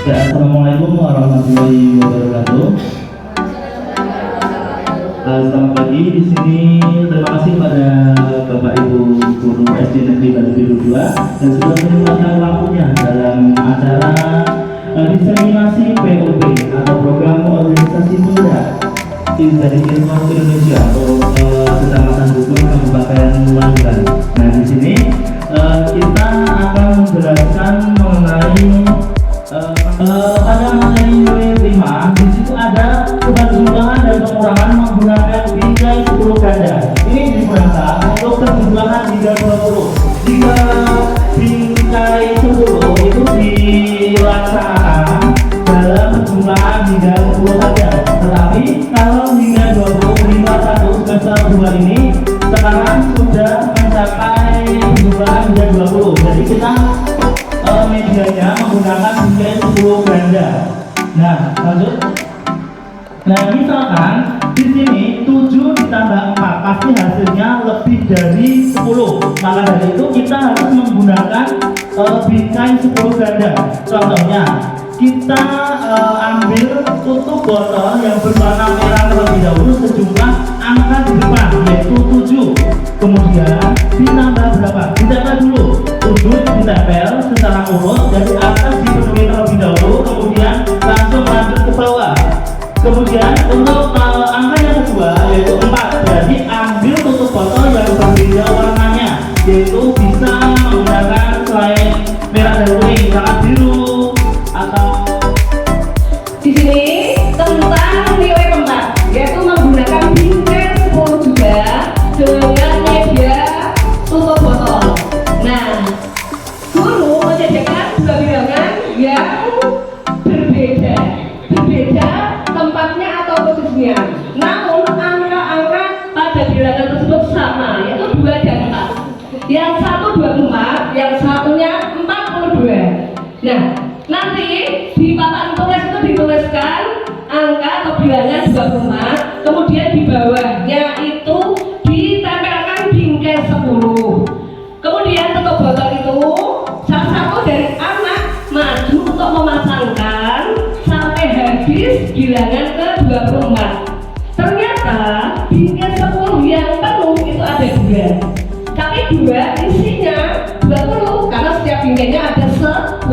Ya, assalamualaikum warahmatullahi wabarakatuh. Selamat pagi di sini. Terima kasih pada Bapak Ibu Guru SD Negeri Batu Biru 2 dan sudah menyempatkan waktunya dalam acara diseminasi POP atau Program Organisasi Muda dari Ilmu Indonesia atau Kecamatan Bogor Kabupaten Magelang. Nah, di sini kita akan menjelaskan mengenai pada materi W5. Di situ ada keberjumlahan dan pengurangan menggunakan bingkai 10 ganda. Ini digunakan untuk perjumlahan hingga 20. Jika bingkai 10 itu dilaksanakan dalam perjumlahan hingga 10 saja. Tetapi kalau hingga 25 1 semester 2 ini sekarang sudah mencapai perjumlahan hingga 20. Jadi kita medianya menggunakan bingkai 10 ganda. Nah, lanjut. Nah, misalkan di sini 7 ditambah 4 pasti hasilnya lebih dari 10. Maka dari itu kita harus menggunakan bingkai 10 ganda. Contohnya, kita ambil tutup botol yang berwarna merah terlebih dahulu sejumlah angka di depan yaitu 7. Kemudian ditambah berapa? Ditambah dulu 7 ditempel secara urut dari atas dipenuhi terlebih dahulu, kemudian langsung lanjut ke bawah. Kemudian untuk angka yang kedua yaitu 4, berarti ambil tutup botol yang berbeda warnanya, yaitu bisa menggunakan selain merah dan kuning misalkan biru atau di sini tentang nilai keempat yaitu menggunakan bingkai 10 juga dengan media tutup botol. Nah, guru menyediakan dua bilangan yang berbeda tempatnya atau posisinya, namun angka-angka pada bilangan tersebut sama, yaitu 2 dan 4. Yang satu 24, yang satunya 42. Nah, nanti di papan tulis itu dituliskan angka atau bilangan 24, kemudian di bawahnya itu ditempelkan bingkai 10. Kemudian tutup botol itu salah satu dari anak maju untuk memasangkan sampai habis bilangan ke 24. Ternyata bingkai 10 yang penuh itu ada 2, tapi 2 isinya 20 karena setiap bingkainya ada 10.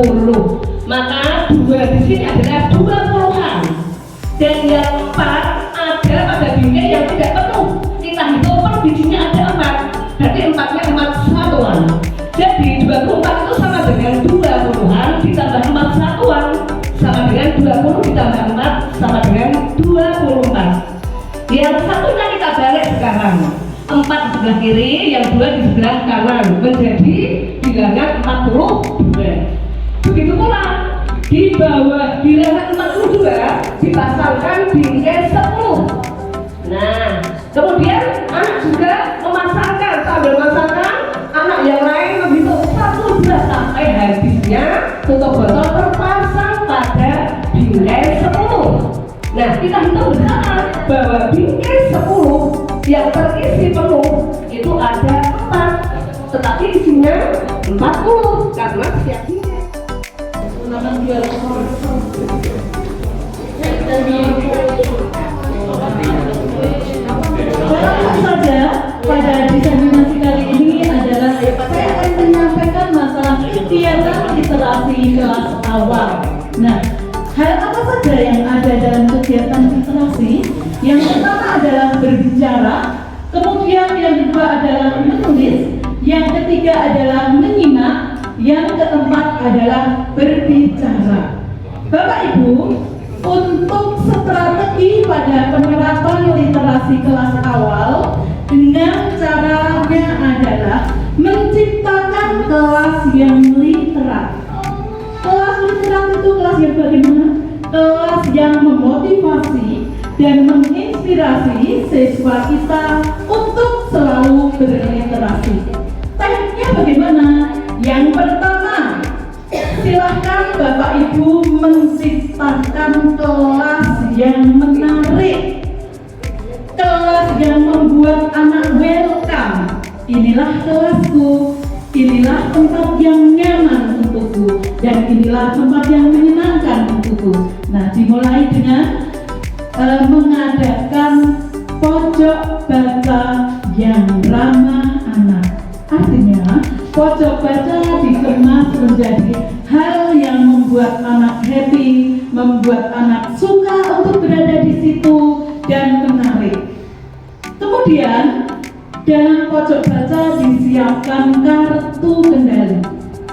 Maka 2 di sini adalah 20-an. Dan yang 4 ada pada bingkai yang tidak penuh. Kita hitung per bijinya ada 4. Berarti 4-nya 4 satuan. Jadi 24 itu sama dengan 20-an ditambah 4 satuan sama dengan 20 ditambah 4 sama dengan 24. Yang satunya kita balik sekarang. 4 di sebelah kiri, yang 2 di sebelah kanan menjadi bilangan 42. Begitu pula di bawah bilangan 42 dipasangkan bingkai 10. Nah, kemudian anak juga memasangkan, sambil memasangkan anak yang lain menghitung 1 2 sampai habisnya tutup botol terpasang pada bingkai 10. Nah, kita hitung bersama bahwa bingkai 10 yang terisi penuh itu ada 4, tetapi isinya 40 karena setiap bingkai saja pada diseminasi kali ini adalah saya akan menyampaikan masalah kegiatan literasi kelas awal. Nah, hal apa saja yang ada dalam kegiatan literasi? Yang pertama adalah berbicara, kemudian yang kedua adalah menulis, yang ketiga adalah menyimak, yang keempat adalah berbicara. Bapak Ibu, untuk strategi pada penerapan literasi kelas awal dengan caranya adalah menciptakan kelas yang literat. Kelas literat itu kelas yang bagaimana? Kelas yang memotivasi dan menginspirasi siswa kita untuk selalu berliterasi. Tekniknya bagaimana? Yang pertama, silahkan Bapak Ibu menciptakan kelas yang menarik, kelas yang membuat anak welcome. Inilah kelasku, inilah tempat yang nyaman untuk untukku, dan inilah tempat yang menyenangkan untukku. Nah, dimulai dengan mengadakan pojok baca yang ramah anak. Artinya, pojok baca dikemas menjadi hal yang membuat anak happy, membuat anak suka untuk berada di situ dan menarik. Kemudian, dalam pojok baca disiapkan kartu kendali.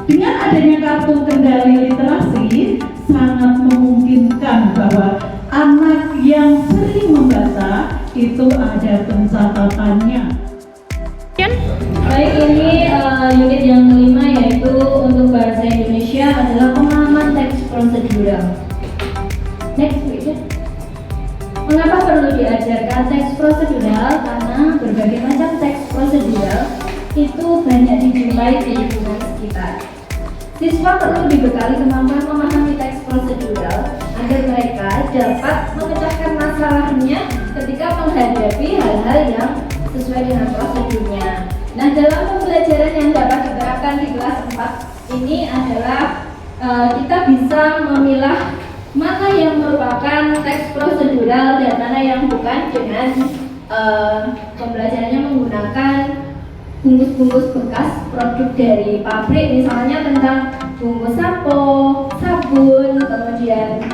Dengan adanya kartu kendali literasi, sangat memungkinkan bahwa anak yang sering membaca itu ada pencatatannya. Baik, ini unit yang kelima, yaitu untuk bahasa Indonesia adalah pemahaman teks prosedural. Next, please. Mengapa perlu diajarkan teks prosedural? Karena berbagai macam teks prosedural itu banyak dijumpai di lingkungan sekitar. Siswa perlu dibekali kemampuan memahami teks prosedural agar mereka dapat memecahkan masalahnya ketika menghadapi hal-hal yang sesuai dengan prosedurnya. Nah, dalam pembelajaran yang dapat diterapkan di kelas 4 ini adalah kita bisa memilah mana yang merupakan teks prosedural dan mana yang bukan dengan pembelajarannya menggunakan bungkus-bungkus bekas produk dari pabrik, misalnya tentang bungkus sampo, sabun, kemudian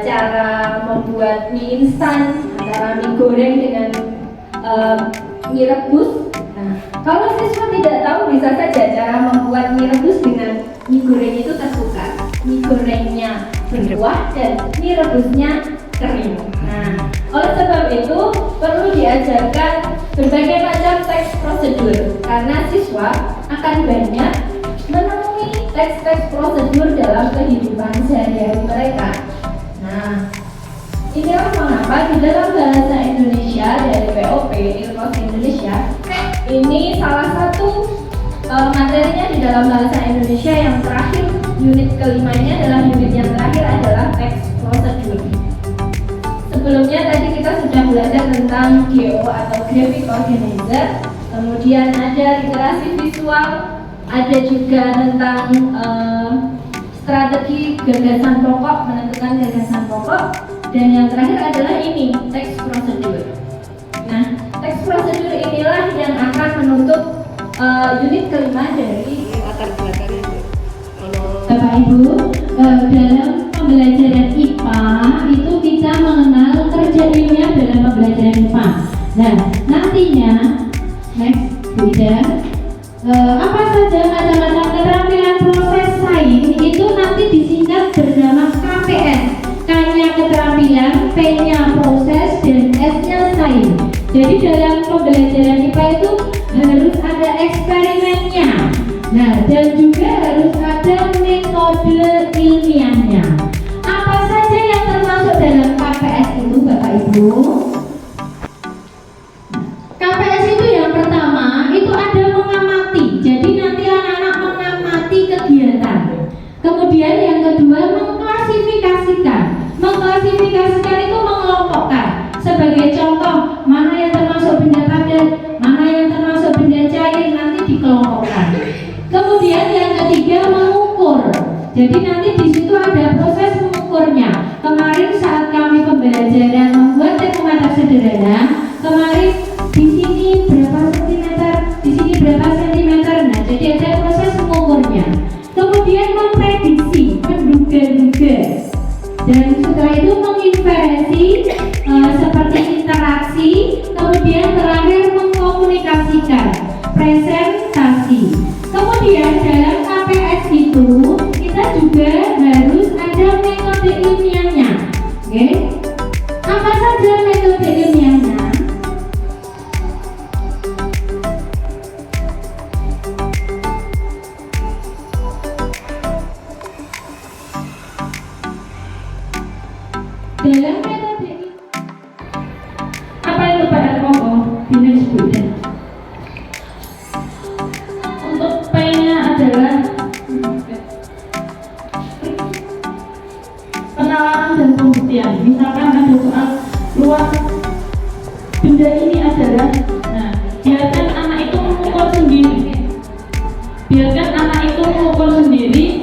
cara membuat mie instan, antara mie goreng dengan mie rebus. Nah, kalau siswa tidak tahu, bisa saja cara membuat mie rebus dengan mie goreng itu tertukar. Mie gorengnya berkuah dan mie rebusnya kering. Nah, oleh sebab itu perlu diajarkan berbagai macam teks prosedur karena siswa akan banyak menemui teks-teks prosedur dalam kehidupan sehari-hari mereka. Nah, inilah mengapa di dalam bahasa Indonesia dari POP Ilkos Indonesia ini salah satu materinya di dalam bahasa Indonesia yang terakhir, unit kelima ini adalah unit yang terakhir adalah teks prosedur. Sebelumnya tadi kita sudah belajar tentang GO atau Graphic Organizer, kemudian ada literasi visual, ada juga tentang strategi gagasan pokok, menentukan gagasan pokok, dan yang terakhir adalah ini, teks prosedur. Nah, teks prosedur inilah yang akan menutup unit kelima dari latar belakang itu. Bapak Ibu, dalam pembelajaran IPA itu kita mengenal kerja ilmiah dalam pembelajaran IPA. Nah, nantinya next Bunda, apa saja macam-macam keterampilan proses sains itu nanti disingkat bernama KPS. K-nya keterampilan, P-nya proses, dan S-nya sains. Jadi dalam pembelajaran IPA itu harus ada eksperimennya. Nah, dan juga harus ada metode ilmiahnya. Apa saja yang termasuk dalam KPS itu, Bapak Ibu? KPS itu yang pertama itu ada mengamati. Jadi nanti anak-anak mengamati kegiatan. Kemudian yang kedua mengklasifikasikan. Mengklasifikasikan itu mengelompokkan. Sebagai contoh, mana yang termasuk benda padat, mana yang termasuk benda cair, nanti dikelompokkan. Kemudian yang ketiga mengukur. Jadi nanti di situ ada proses mengukurnya. Kemarin saat kami pembelajaran membuat termometer sederhana, kemarin di sini berapa sentimeter, di sini berapa sentimeter. Nah, jadi ada proses mengukurnya. Kemudian memprediksi, menduga-duga. Dan setelah itu menginferensi seperti interaksi. Kemudian terakhir mengkomunikasikan, presentasi. Kemudian dalam KPS itu kita juga harus ada metode ilmiahnya. Oke? Apa saja metode ilmiahnya? Dalam metode apa itu Pak Armoko? Disebutkan. Untuk P-nya adalah penalaran dan pembuktian. Misalkan ada soal luas benda ini adalah, nah, biarkan anak itu mengukur sendiri. Biarkan anak itu mengukur sendiri